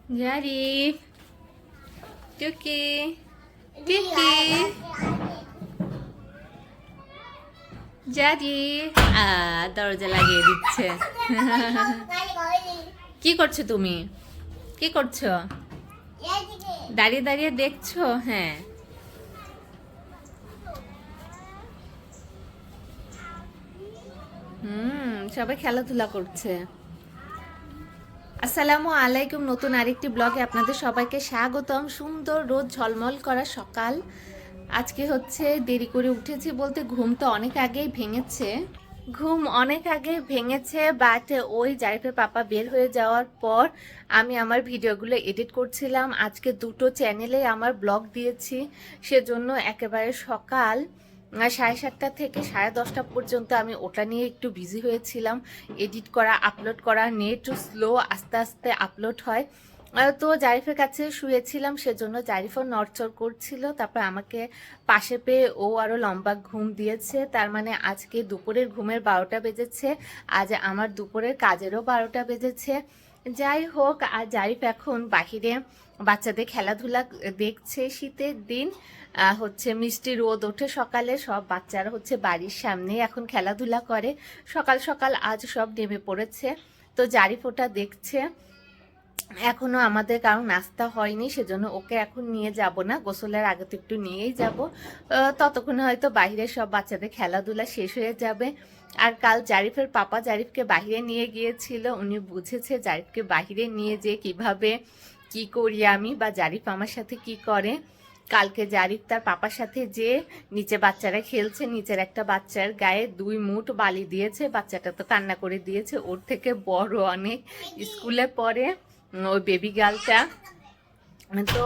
জারিফ, টুকি, টিকি, জারিফ দরজা লাগিয়ে দিচ্ছে। কি করছো তুমি? কি করছো? দাঁড়িয়ে দাঁড়িয়ে দেখছো? হ্যাঁ। সবাই খেলাধুলা করছে। আসসালামু আলাইকুম। নতুন আরেকটি ব্লগে আপনাদের সবাইকে স্বাগতম। সুন্দর রোদ ঝলমল করা সকাল। আজকে হচ্ছে দেরি করে উঠেছি বলতে ঘুম তো অনেক আগেই ভেঙেছে। বাট ওই জারিফের পাপা বের হয়ে যাওয়ার পর আমি আমার ভিডিওগুলো এডিট করছিলাম। আজকে দুটো চ্যানেলে আমার ব্লগ দিয়েছি, সেজন্য একেবারে সকাল 7:30 থেকে 10:30 পর্যন্ত আমি ওটা নিয়ে একটু বিজি হয়েছিলাম। এডিট করা, আপলোড করা, নেট স্লো, আস্তে আস্তে আপলোড হয়। তো জারিফের কাছে শুয়েছিলাম, সেজন্য জারিফও নড়চড় করছিল। তারপর আমাকে পাশে পেয়ে ও আরও লম্বা ঘুম দিয়েছে। তার মানে আজকে দুপুরের ঘুমের 12টা বেজেছে, আজ আমার দুপুরের কাজেরও 12টা বেজেছে। যাই হোক, আর জারিফ এখন বাহিরে বাচ্চাদের খেলাধুলা দেখছে। শীতের দিন হচ্ছে মিষ্টি রোদ ওঠে সকালে, সব বাচ্চারা হচ্ছে বাড়ির সামনে এখন খেলাধুলা করে। সকাল সকাল আজ সব নেমে পড়েছে, তো জারিফ ওটা দেখছে। এখনো আমাদের কারো নাস্তা হয়নি, সেজন্য ওকে এখন নিয়ে যাব না, গোসলের আগে তো একটু নিয়েই যাব। ততক্ষণে হয়তো বাইরে সব বাচ্চাদের খেলাধুলা শেষ হয়ে যাবে। আর কাল জারিফের পাপা জারিফকে বাহিরে নিয়ে গিয়েছিল, উনি বুঝেছে জারিফকে বাহিরে নিয়ে যে কিভাবে কি করি আমি বা জারিফ আমার সাথে কি করে। কালকে জারিফ তার পাপার সাথে যে নিচে বাচ্চারা খেলছে, নিচের একটা বাচ্চার গায়ে 2 মুঠ বালি দিয়েছে। বাচ্চাটা তো কান্না করে দিয়েছে, ওর থেকে বড় অনেক, স্কুলে পড়ে ওই বেবি গার্লটা। তো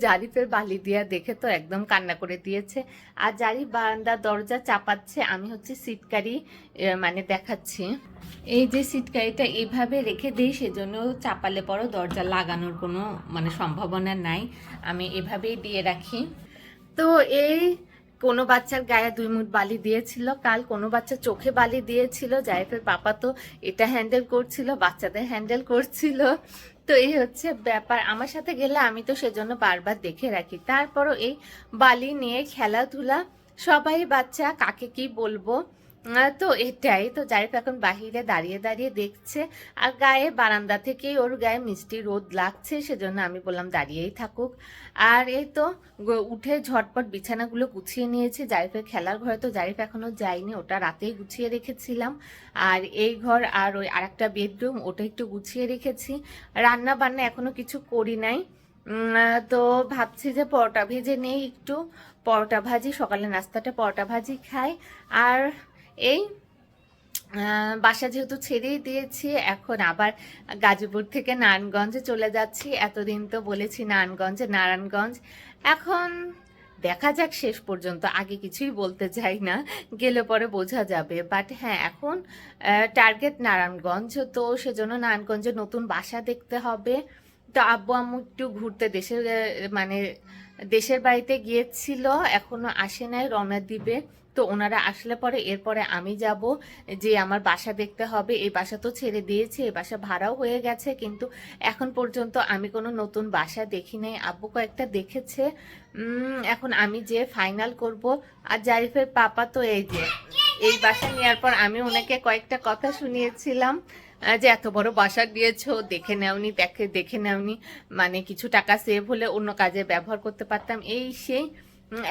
জারিফের বালি দিয়া দেখে তো একদম কান্না করে দিয়েছে। আর জারিফ বারান্দার দরজা চাপাচ্ছে, আমি হচ্ছে সিটকারি মানে দেখাচ্ছি। এই যে সিটকারিটা এইভাবে রেখে দিই, সেজন্য চাপালে পরও দরজা লাগানোর কোনো মানে সম্ভাবনা নাই, আমি এভাবেই দিয়ে রাখি। তো এই কোনো বাচ্চার গায়ে 2 মুঠ বালি দিয়েছিল, কাল কোনো বাচ্চা চোখে বালি দিয়েছিল। জারিফের পাপা তো এটা হ্যান্ডেল করছিল, বাচ্চাদের হ্যান্ডেল করছিল। তো এই হচ্ছে ব্যাপার। আমার সাথে গেলে আমি তো সেজন্য বারবার দেখে রাখি। তারপরও এই বালি নিয়ে খেলাধুলা, সবাই বাচ্চা, কাকে কি বলবো। তো এটাই তো। জারিফ এখন বাহিরে দাঁড়িয়ে দাঁড়িয়ে দেখছে, আর গায়ে বারান্দা থেকেই ওর গায়ে মিষ্টি রোদ লাগছে, সেজন্য আমি বললাম দাঁড়িয়েই থাকুক। আর এই তো উঠে ঝটপট বিছানাগুলো গুছিয়ে নিয়েছি। জারিফের খেলার ঘরে তো জারিফ এখনো যায়নি, ওটা রাতেই গুছিয়ে রেখেছিলাম। আর এই ঘর আর ওই আরেকটা বেডরুম, ওটা একটু গুছিয়ে রেখেছি। রান্না বান্না এখনো কিছু করি নাই। তো ভাবছি যে পরোটা ভেজে নেই, একটু পরোটা ভাজি, সকালে নাস্তাটা পরোটা ভাজি খাই। আর এই বাসা যেহেতু ছেড়েই দিয়েছি, এখন আবার গাজীপুর থেকে নারায়ণগঞ্জে চলে যাচ্ছি। এতদিন তো বলেছি নারায়ণগঞ্জ। এখন দেখা যাক শেষ পর্যন্ত, আগে কিছুই বলতে চাই না, গেলে পরে বোঝা যাবে। বাট হ্যাঁ, এখন টার্গেট নারায়ণগঞ্জ, তো সেজন্য নারায়ণগঞ্জে নতুন বাসা দেখতে হবে। তো আব্বু আম্মু একটু ঘুরতে মানে দেশের বাড়িতে গিয়েছিল, এখনো আসে নাই, রওনা দিবে। তো ওনারা আসলে পরে এরপরে আমি যাব, যে আমার বাসা দেখতে হবে। এই বাসা তো ছেড়ে দিয়েছি, এই বাসা ভাড়াও হয়ে গেছে, কিন্তু এখন পর্যন্ত আমি কোনো নতুন বাসা দেখি নাই। আব্বু কয়েকটা দেখেছে, এখন আমি যে ফাইনাল করব। আর জারিফের পাপা তো এই যে এই বাসা নেওয়ার পর আমি ওনাকে কয়েকটা কথা শুনিয়েছিলাম, যে এত বড় বাসা দিয়েছো, দেখে নেওনি, মানে কিছু টাকা সেভ হলে অন্য কাজে ব্যবহার করতে পারতাম, এই সেই।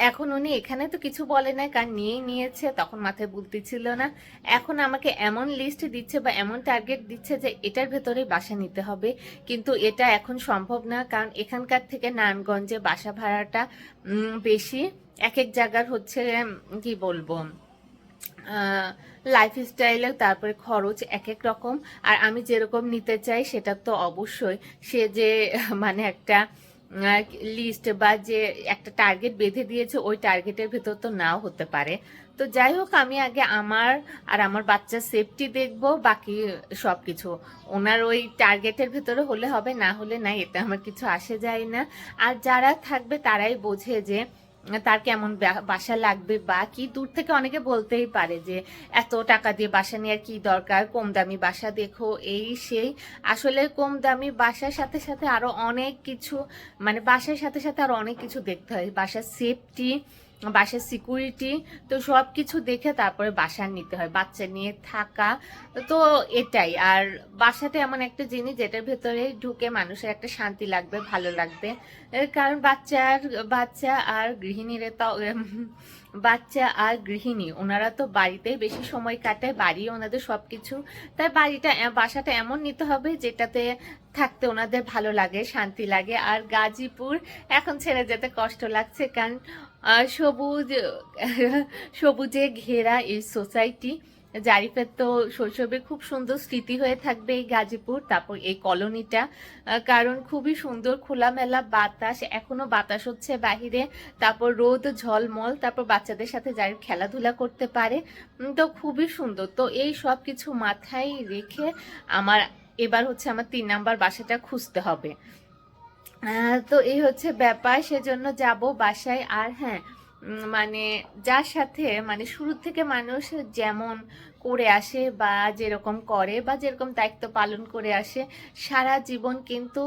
এখন উনি এখানে তো কিছু বলে না, কারণ নিয়েই নিয়েছে, তখন মাথায় বুদ্ধি ছিল না। এখন আমাকে এমন লিস্ট দিচ্ছে বা এমন টার্গেট দিচ্ছে যে এটার ভেতরে বাসা নিতে হবে, কিন্তু এটা এখন সম্ভব না, কারণ এখানকার থেকে নারায়ণগঞ্জে বাসা ভাড়াটা বেশি। এক এক জায়গার হচ্ছে কি বলবো লাইফস্টাইলে, তারপরে খরচ এক এক রকম। আর আমি যেরকম নিতে চাই সেটা তো অবশ্যই সে যে মানে একটা লিস্ট বা যে একটা টার্গেট বেঁধে দিয়েছে, ওই টার্গেটের ভেতর তো নাও হতে পারে। তো যাই হোক, আমি আগে আমার আর আমার বাচ্চার সেফটি দেখব, বাকি সব কিছু ওনার ওই টার্গেটের ভেতরে হলে হবে, না হলে নাই, এটা আমার কিছু আসে যায় না। আর যারা থাকবে তারাই বোঝে যে তার কেমন বাসা লাগবে, বা কি দূর থেকে অনেকে বলতেই পারে যে এত টাকা দিয়ে বাসা নেওয়ার কি দরকার, কম দামি বাসা দেখো এই সেই। আসলে কম দামি বাসার সাথে সাথে আরো অনেক কিছু, মানে বাসার সাথে সাথে আরো অনেক কিছু দেখতে হয়, বাসার সেফটি, বাসার সিকিউরিটি, তো সব কিছু দেখে তারপরে বাসা নিতে হয়, বাচ্চা নিয়ে থাকা। তো এটাই। আর বাসাটা এমন একটা জিনিস যেটার ভেতরে ঢুকে মানুষের একটা শান্তি লাগবে, ভালো লাগবে। কারণ বাচ্চা আর গৃহিণীরা তো বাচ্চা আর গৃহিণী ওনারা তো বাড়িতেই বেশি সময় কাটায়, বাড়ি ওনাদের সবকিছু। তাই বাসাটা এমন নিতে হবে যেটাতে থাকতে ওনাদের ভালো লাগে, শান্তি লাগে। আর গাজীপুর এখন ছেড়ে যেতে কষ্ট লাগছে, কারণ সবুজে ঘেরা এই সোসাইটি। জারিফের তো শৈশবে খুব সুন্দর স্মৃতি হয়ে থাকবে এই গাজীপুর, তারপর এই কলোনিটা, কারণ খুবই সুন্দর, খোলামেলা বাতাস, এখনো বাতাস হচ্ছে বাহিরে, তারপর রোদ ঝলমল, তারপর বাচ্চাদের সাথে জারিফ খেলাধুলা করতে পারে। তো খুবই সুন্দর। তো এই সব কিছু মাথায় রেখে এবার হচ্ছে আমার 3 নাম্বার বাসাটা খুঁজতে হবে। তো এই হচ্ছে ব্যাপার, সেজন্য যাব বাসায়। আর হ্যাঁ, মানে যার সাথে মানে শুরু থেকে মানুষ যেমন করে আসে বা যেরকম করে বা যেরকম দায়িত্ব পালন করে আসে, সারা জীবন কিন্তু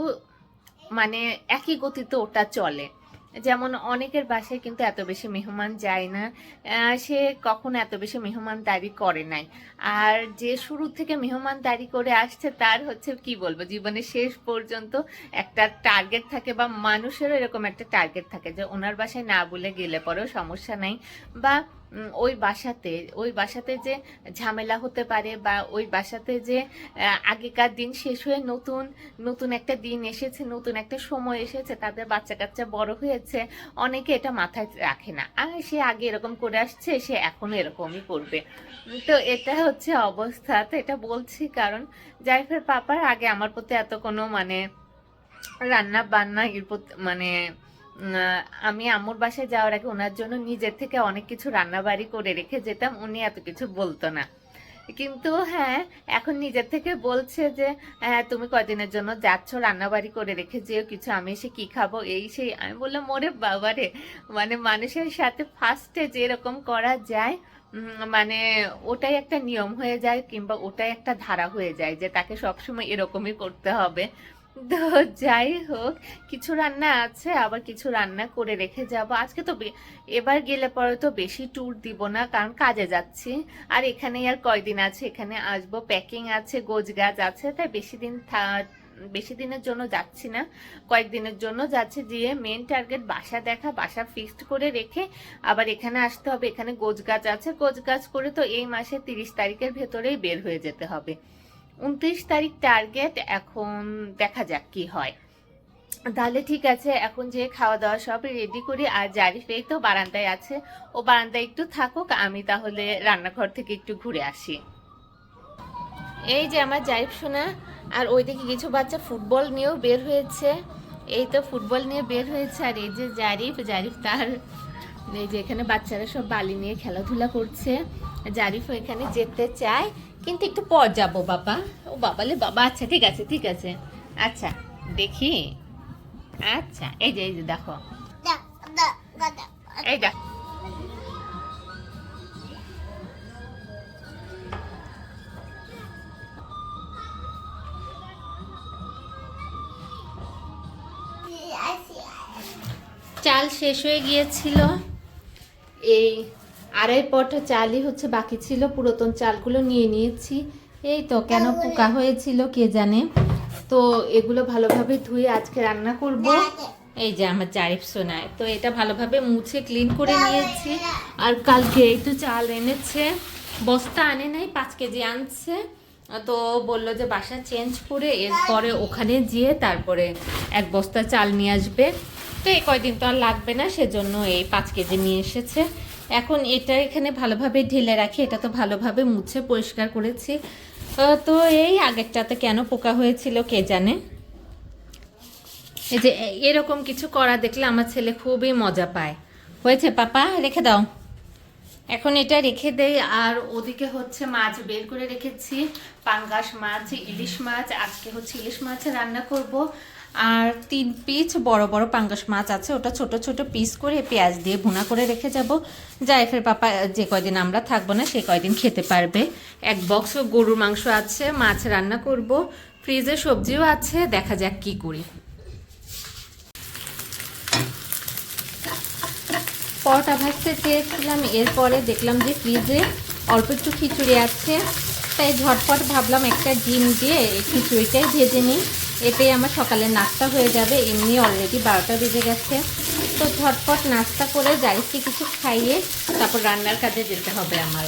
মানে একই গতিতে ওটা চলে। যেমন অনেকের বাসায় কিন্তু এত বেশি মেহমান যায় না, সে কখনো এত বেশি মেহমানদারি করে নাই। আর যে শুরু থেকে মেহমানদারি করে আসছে তার হচ্ছে কি বলবো, জীবনের শেষ পর্যন্ত একটা টার্গেট থাকে, বা মানুষেরও এরকম একটা টার্গেট থাকে যে ওনার বাসায় না বলে গেলে পরেও সমস্যা নাই, বা ওই বাসাতে যে ঝামেলা হতে পারে, বা ওই বাসাতে যে আগেকার দিন শেষ হয়ে নতুন নতুন একটা দিন এসেছে, নতুন একটা সময় এসেছে, তাদের বাচ্চা কাচ্চা বড় হয়েছে, অনেকে এটা মাথায় রাখে না। আর সে আগে এরকম করে আসছে, সে এখনো এরকমই করবে। তো এটা হচ্ছে অবস্থা। তো এটা বলছি কারণ জারিফের পাপার আগে আমার প্রতি এত কোনো মানে রান্না বান্না এর প্রতি মানে আমি আম্মুর বাসায় যাওয়ার আগে ওনার জন্য নিজের থেকে অনেক কিছু রান্নাবাড়ি করে রেখে যেতাম, উনি এত কিছু বলতো না। কিন্তু হ্যাঁ, এখন নিজের থেকে বলছে যে হ্যাঁ তুমি কয়দিনের জন্য যাচ্ছ, রান্নাবাড়ি করে রেখে যেও কিছু, আমি এসে কি খাবো এই সেই। আমি বললাম ওরে বাবারে, মানে মানুষের সাথে ফার্স্টে যেরকম করা যায় মানে ওটাই একটা নিয়ম হয়ে যায়, কিংবা ওটাই একটা ধারা হয়ে যায় যে তাকে সবসময় এরকমই করতে হবে। তো যাই হোক, কিছু রান্না আছে, আবার কিছু রান্না করে রেখে যাব আজকে। তো এবার গেলে পরে তো বেশি ট্যুর দিব না, কারণ কাজে যাচ্ছি। আর এখানেই আর কয়দিন আছে, এখানে আসবো, প্যাকিং আছে, গোছগাছ আছে, তাই বেশি দিনের জন্য যাচ্ছি না, কয়েকদিনের জন্য যাচ্ছে। গিয়ে মেন টার্গেট বাসা দেখা, বাসা ফিক্সড করে রেখে আবার এখানে আসতে হবে। এখানে গোছগাছ আছে, গোছগাছ করে তো এই মাসে 30 তারিখের ভেতরেই বের হয়ে যেতে হবে। 29 তারিখ টার্গেট, এখন দেখা যাক কি হয়। তাহলে ঠিক আছে, এখন যে খাওয়া দাওয়া সব রেডি করি। আর জারিফ এই তো বারান্দায় আছে, ও বারান্দায় একটু থাকুক, আমি তাহলে রান্নাঘর থেকে একটু ঘুরে আসি। এই যে আমার জারিফ সোনা, আর ওইদিকে কিছু বাচ্চা ফুটবল নিয়েও বের হয়েছে। এই তো ফুটবল নিয়ে বের হয়েছে। আর এই যে জারিফ তার এই যে এখানে বাচ্চারা সব বালি নিয়ে খেলাধুলা করছে। জারিফও এখানে যেতে চায়, কিন্তু একটু পর যাবো বাবা। ও বাবালে বাবা, আচ্ছা ঠিক আছে ঠিক আছে, আচ্ছা দেখি। আচ্ছা এই যে দেখো, এই দেখ, চাল শেষ হয়ে গিয়েছিল, এই 2.5 পট চালই হচ্ছে বাকি ছিল, পুরাতন চালগুলো নিয়ে নিয়েছি। এই তো কেন পোকা হয়েছিল কে জানে। তো এগুলো ভালোভাবে ধুয়ে আজকে রান্না করব। এই যে আমার জারিফ সোনায়, তো এটা ভালোভাবে মুছে ক্লিন করে নিয়েছি। আর কালকে এই তো চাল এনেছে, বস্তা আনে নাই, 5 কেজি আনছে। তো বললো যে বাসা চেঞ্জ করে এরপরে ওখানে যেয়ে তারপরে 1 বস্তা চাল নিয়ে আসবে। তো এই কয়দিন তো আর লাগবে না, সেজন্য এই 5 কেজি নিয়ে এসেছে। এখন এটা এখানে ভালোভাবে ঢেলে রাখি, এটা তো ভালোভাবে মুছে পরিষ্কার করেছি। তো এই আগেরটাতে কেন পোকা হয়েছিল কে জানে। এই যে এরকম কিছু করা দেখলে আমার ছেলে খুবই মজা পায়। হয়েছে পাপা, রেখে দাও। এখন এটা রেখে দেই। আর ওদিকে হচ্ছে মাছ বের করে রেখেছি, পাঙ্গাস মাছ, ইলিশ মাছ। আজকে হচ্ছে ইলিশ মাছ রান্না করব। আর 3 পিস বড় বড় পাঙ্গাস মাছ আছে, ওটা ছোট ছোট পিস করে পেঁয়াজ দিয়ে ভুনা করে রেখে যাব। জাইফের পাপা যে কয়দিন আমরা থাকবো না সে কয়দিন খেতে পারবে। 1 বক্স গরুর মাংস আছে, মাছ রান্না করব, ফ্রিজে সবজিও আছে, দেখা যাক কি করি। পরোটা ভাজতে চেয়েছিলাম, এরপরে দেখলাম যে ফ্রিজে অল্প একটু খিচুড়ি আছে, তাই ঝটপট ভাবলাম একটা ডিম দিয়ে এই খিচুড়িটাই ভেজে নিই, এতেই আমার সকালের নাস্তা হয়ে যাবে। এমনি অলরেডি 12টা বেজে গেছে, তো ঝটপট নাস্তা করে জারিফকে কিছু খাইয়ে তারপর রান্নার কাজে যেতে হবে আমার।